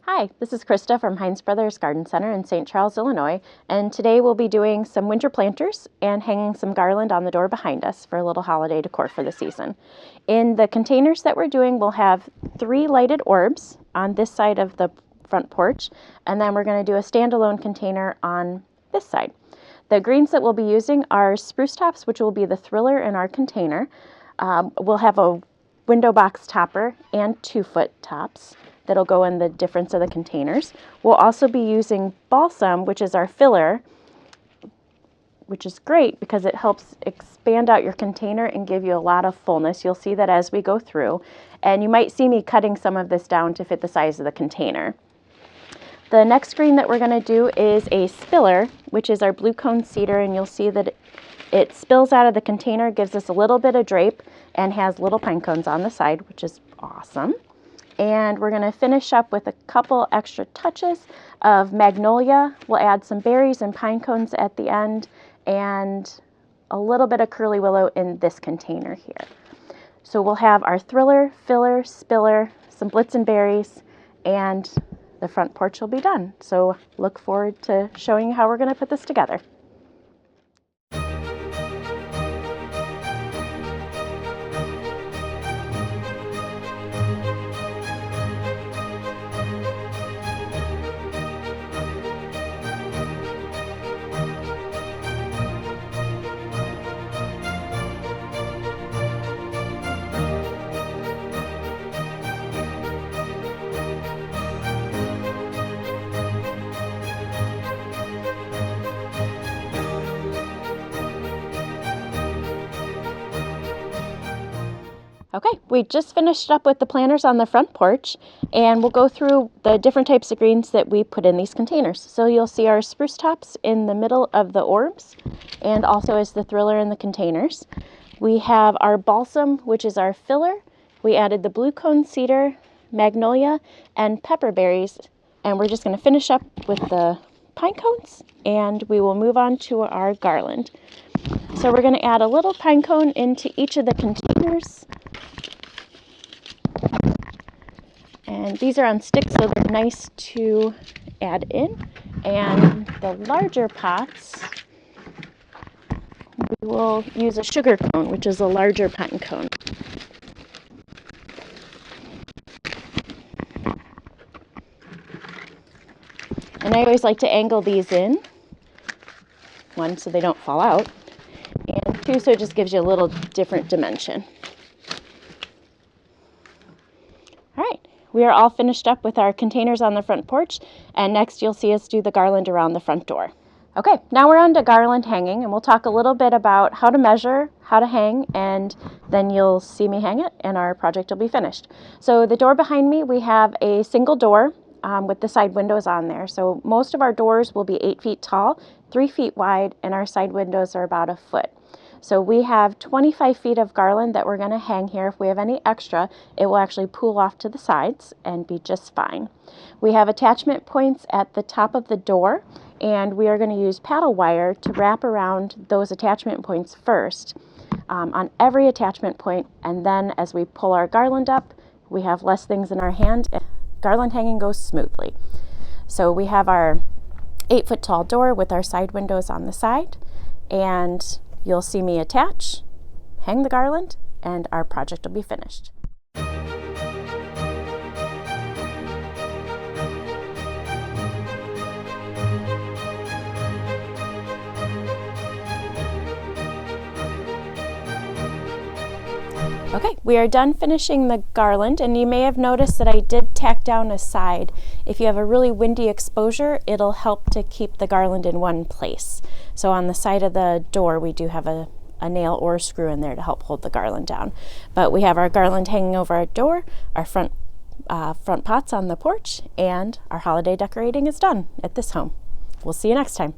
Hi, this is Krista from Heinz Brothers Garden Center in St. Charles, Illinois, and today we'll be doing some winter planters and hanging some garland on the door behind us for a little holiday decor for the season. In the containers that we're doing, we'll have 3 lighted orbs on this side of the front porch, and then we're going to do a standalone container on this side. The greens that we'll be using are spruce tops, which will be the thriller in our container. We'll have a window box topper and 2-foot tops that'll go in the difference of the containers. We'll also be using balsam, which is our filler, which is great because it helps expand out your container and give you a lot of fullness. You'll see that as we go through, and you might see me cutting some of this down to fit the size of the container. The next green that we're going to do is a spiller, which is our blue cone cedar, and you'll see that it spills out of the container, gives us a little bit of drape, and has little pine cones on the side, which is awesome. And we're going to finish up with a couple extra touches of magnolia. We'll add some berries and pine cones at the end, and a little bit of curly willow in this container here. So we'll have our thriller, filler, spiller, some blitzen berries, and the front porch will be done. So look forward to showing you how we're going to put this together. Okay, we just finished up with the planters on the front porch, and we'll go through the different types of greens that we put in these containers. So you'll see our spruce tops in the middle of the orbs, and also as the thriller in the containers. We have our balsam, which is our filler. We added the blue cone cedar, magnolia, and pepper berries, and we're just going to finish up with the pine cones, and we will move on to our garland. So we're going to add a little pine cone into each of the containers. And these are on sticks, so they're nice to add in. And the larger pots, we will use a sugar cone, which is a larger pine cone. And I always like to angle these in. 1, so they don't fall out. And 2, so it just gives you a little different dimension. All right. We are all finished up with our containers on the front porch, and next you'll see us do the garland around the front door. Okay, now we're on to garland hanging, and we'll talk a little bit about how to measure, how to hang, and then you'll see me hang it, and our project will be finished. So the door behind me, we have a single door with the side windows on there. So most of our doors will be 8 feet tall, 3 feet wide, and our side windows are about 1 foot. So we have 25 feet of garland that we're going to hang here. If we have any extra, it will actually pool off to the sides and be just fine. We have attachment points at the top of the door, and we are going to use paddle wire to wrap around those attachment points first on every attachment point, and then as we pull our garland up, we have less things in our hand, and garland hanging goes smoothly. So we have our 8-foot tall door with our side windows on the side, and you'll see me attach, hang the garland, and our project will be finished. Okay, we are done finishing the garland, and you may have noticed that I did tack down a side. If you have a really windy exposure, it'll help to keep the garland in one place. So on the side of the door, we do have a nail or a screw in there to help hold the garland down. But we have our garland hanging over our door, our front pots on the porch, and our holiday decorating is done at this home. We'll see you next time.